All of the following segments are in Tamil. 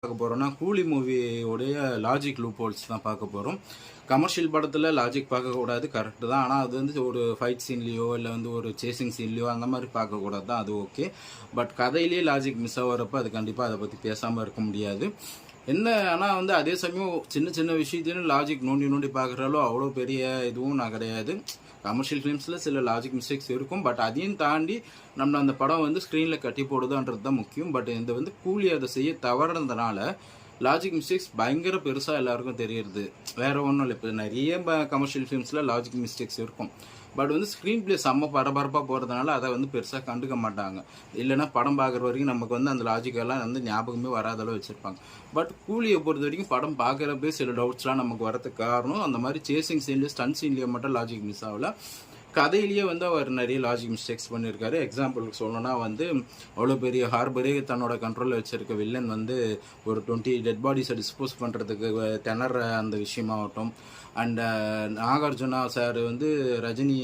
பார்க்க போகிறோம்னா கூலி மூவியோடைய லாஜிக் லூப் ஹோல்ஸ் தான் பார்க்க போகிறோம். கமர்ஷியல் படத்தில் லாஜிக் பார்க்கக்கூடாது, கரெக்டு தான். ஆனால் அது வந்து ஒரு ஃபைட் சீன்லேயோ இல்லை வந்து ஒரு சேசிங் சீன்லேயோ அந்த மாதிரி பார்க்கக்கூடாது தான், அது ஓகே. பட் கதையிலேயே லாஜிக் மிஸ் ஆகிறப்ப அது கண்டிப்பாக அதை பற்றி பேசாமல் இருக்க முடியாது. என்ன ஆனால் வந்து அதே சமயம் சின்ன சின்ன விஷயத்தையும் லாஜிக் நோண்டி பார்க்குறாலோ அவ்வளோ பெரிய இதுவும் நான் கிடையாது. கமர்ஷியல் ஃபிலிம்ஸில் சில லாஜிக் மிஸ்டேக்ஸ் இருக்கும், பட் அதையும் தாண்டி நம்ம அந்த படம் வந்து ஸ்க்ரீனில் கட்டி போடுதுன்றது தான் முக்கியம். பட் இந்த வந்து கூலி அதை செய்ய தவறுறதுனால லாஜிக் மிஸ்டேக்ஸ் பயங்கர பெருசாக எல்லாருக்கும் தெரியுது. வேறு ஒன்றும் இல்லை, இப்போ நிறைய கமர்ஷியல் ஃபிலிம்ஸில் லாஜிக் மிஸ்டேக்ஸ் இருக்கும். பட் வந்து ஸ்க்ரீன் பிளே செம்ம பரபரப்பாக போகிறதுனால அதை வந்து பெருசாக கண்டுக்க மாட்டாங்க. இல்லைனா படம் பார்க்குற வரைக்கும் நமக்கு வந்து அந்த லாஜிக்கெல்லாம் வந்து ஞாபகமே வராத அளவு வச்சுருப்பாங்க. பட் கூலியை பொறுத்த வரைக்கும் படம் பார்க்குறப்பே சில டவுட்ஸ்லாம் நமக்கு வரதுக்கு காரணம் அந்த மாதிரி சேசிங் சீன்லேயே ஸ்டன் சீன்லேயே மட்டும் லாஜிக் மிஸ் ஆகல. கதையிலேயே வந்து அவர் நிறைய லாஜிக் மிஸ்டேக்ஸ் பண்ணியிருக்காரு. எக்ஸாம்பிளுக்கு சொல்லணும்னா வந்து அவ்வளோ பெரிய ஹார்பரே தன்னோட கண்ட்ரோலில் வச்சுருக்க வில்லன் வந்து ஒரு 20 டெட் பாடிஸை டிஸ்போஸ் பண்ணுறதுக்கு திணற அந்த விஷயமாகட்டும். அண்ட் நாகார்ஜுனா சார் வந்து ரஜினி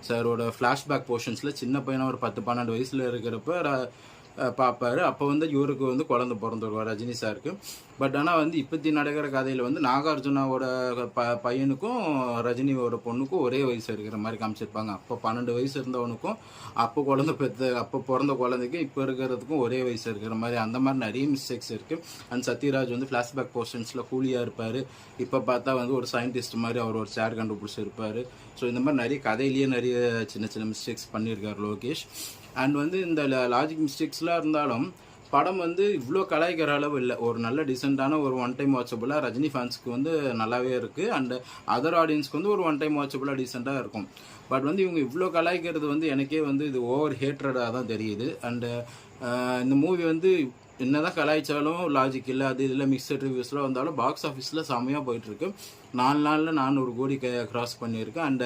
சாரோட ஃப்ளாஷ்பேக் போர்ஷன்ஸில் சின்ன பையனாக ஒரு 10-12 வயசில் இருக்கிறப்ப பார்ப்பார். அப்போ வந்து இவருக்கு வந்து குழந்தை பிறந்துருவார் ரஜினி சாருக்கு. பட் ஆனால் வந்து இப்போத்தி நடக்கிற கதையில் வந்து நாகார்ஜுனாவோட பையனுக்கும் ரஜினியோட பொண்ணுக்கும் ஒரே வயசு இருக்கிற மாதிரி காமிச்சிருப்பாங்க. அப்போ 12 வயசு இருந்தவனுக்கும் அப்போ பிறந்த குழந்தைக்கும் இப்போ இருக்கிறதுக்கும் ஒரே வயசு இருக்கிற மாதிரி அந்த மாதிரி நிறைய மிஸ்டேக்ஸ் இருக்குது. அண்ட் சத்யராஜ் வந்து ஃப்ளாஷ்பேக் போர்ஷன்ஸில் கூலியாக இருப்பார். இப்போ பார்த்தா வந்து ஒரு சயின்டிஸ்ட் மாதிரி அவர் ஒரு சேர் கண்டுபிடிச்சிருப்பார். ஸோ இந்த மாதிரி நிறைய கதையிலேயே நிறைய சின்ன சின்ன மிஸ்டேக்ஸ் பண்ணியிருக்கார் லோகேஷ். அண்ட் வந்து இந்த லாஜிக் மிஸ்டேக்ஸ்லாம் இருந்தாலும் படம் வந்து இவ்வளோ கலாய்க்கிற அளவு இல்லை. ஒரு நல்ல டீசெண்டான ஒரு ஒன் டைம் வாட்சபுளாக ரஜினி ஃபேன்ஸ்க்கு வந்து நல்லாவே இருக்குது. அண்ட் அதர் ஆடியன்ஸ்க்கு வந்து ஒரு ஒன் டைம் வாட்சபுளாக டீசெண்டாக இருக்கும். பட் வந்து இவங்க இவ்வளோ கலாய்க்கிறது வந்து எனக்கே வந்து இது ஓவர் ஹேட்ரடாக தான் தெரியுது. அண்டு இந்த மூவி வந்து என்னதான் கலாய்ச்சாலும் லாஜிக் இல்லை, அது இதில் மிக்சட் ரிவ்யூஸ்லாம் வந்தாலும் பாக்ஸ் ஆஃபீஸில் செம்மையாக போயிட்டுருக்கு. 4 நாளில் 400 கோடி கிராஸ் பண்ணியிருக்கு. அண்ட்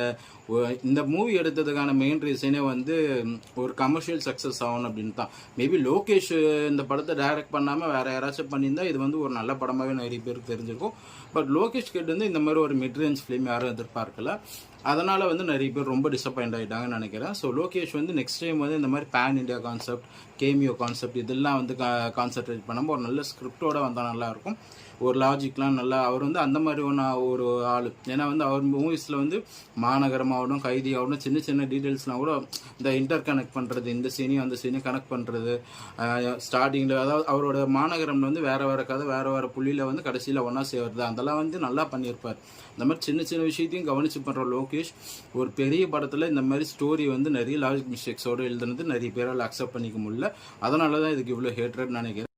இந்த மூவி எடுத்ததுக்கான மெயின் ரீசனே வந்து ஒரு கமர்ஷியல் சக்ஸஸ் ஆகணும் அப்படின்னு தான். மேபி லோகேஷ் இந்த படத்தை டைரக்ட் பண்ணாமல் வேறு யாராச்சும் பண்ணியிருந்தால் இது வந்து ஒரு நல்ல படமாகவே நிறைய பேருக்கு தெரிஞ்சிருக்கும். பட் லோகேஷ் கிட்ட வந்து இந்த மாதிரி ஒரு மிட் ரேஞ்ச் ஃபிலிம் யாரும் எதிர்பார்க்கல. அதனால் வந்து நிறைய பேர் ரொம்ப டிசப்பாயிண்ட் ஆகிட்டாங்கன்னு நினைக்கிறேன். ஸோ லோகேஷ் வந்து நெக்ஸ்ட் டைம் வந்து இந்த மாதிரி pan India concept, cameo concept இதெல்லாம் வந்து கான்சென்ட்ரேட் பண்ணாமல் ஒரு நல்ல ஸ்கிரிப்டோடு வந்தால் நல்லாயிருக்கும். ஒரு லாஜிக்லாம் நல்லா அவர் வந்து அந்த மாதிரி ஒரு ஆள். ஏன்னா வந்து அவர் மூவிஸில் வந்து மாநகரமாகட்டும், கைதி ஆகட்டும், சின்ன சின்ன டீட்டெயில்ஸ்லாம் கூட இந்த இன்டர் கனெக்ட் பண்ணுறது, இந்த சீனையும் அந்த சீனையும் கனெக்ட் பண்ணுறது. ஸ்டார்டிங்கில் அதாவது அவரோட மாநகரம்ல வந்து வேறு கதை வேறு புள்ளியில் வந்து கடைசியில் ஒன்றா சேர்றது, அதெல்லாம் வந்து நல்லா பண்ணியிருப்பார். இந்த மாதிரி சின்ன சின்ன விஷயத்தையும் கவனித்து பண்ணுற லோகேஷ் ஒரு பெரிய படத்தில் இந்த மாதிரி ஸ்டோரி வந்து நிறைய லாஜிக் மிஸ்டேக்ஸோடு எழுதுனது நிறைய பேரால் அக்செப்ட் பண்ணிக்க முடியல. அதனால தான் இதுக்கு இவ்வளோ ஹேட்ரட்னு நினைக்கிறேன்.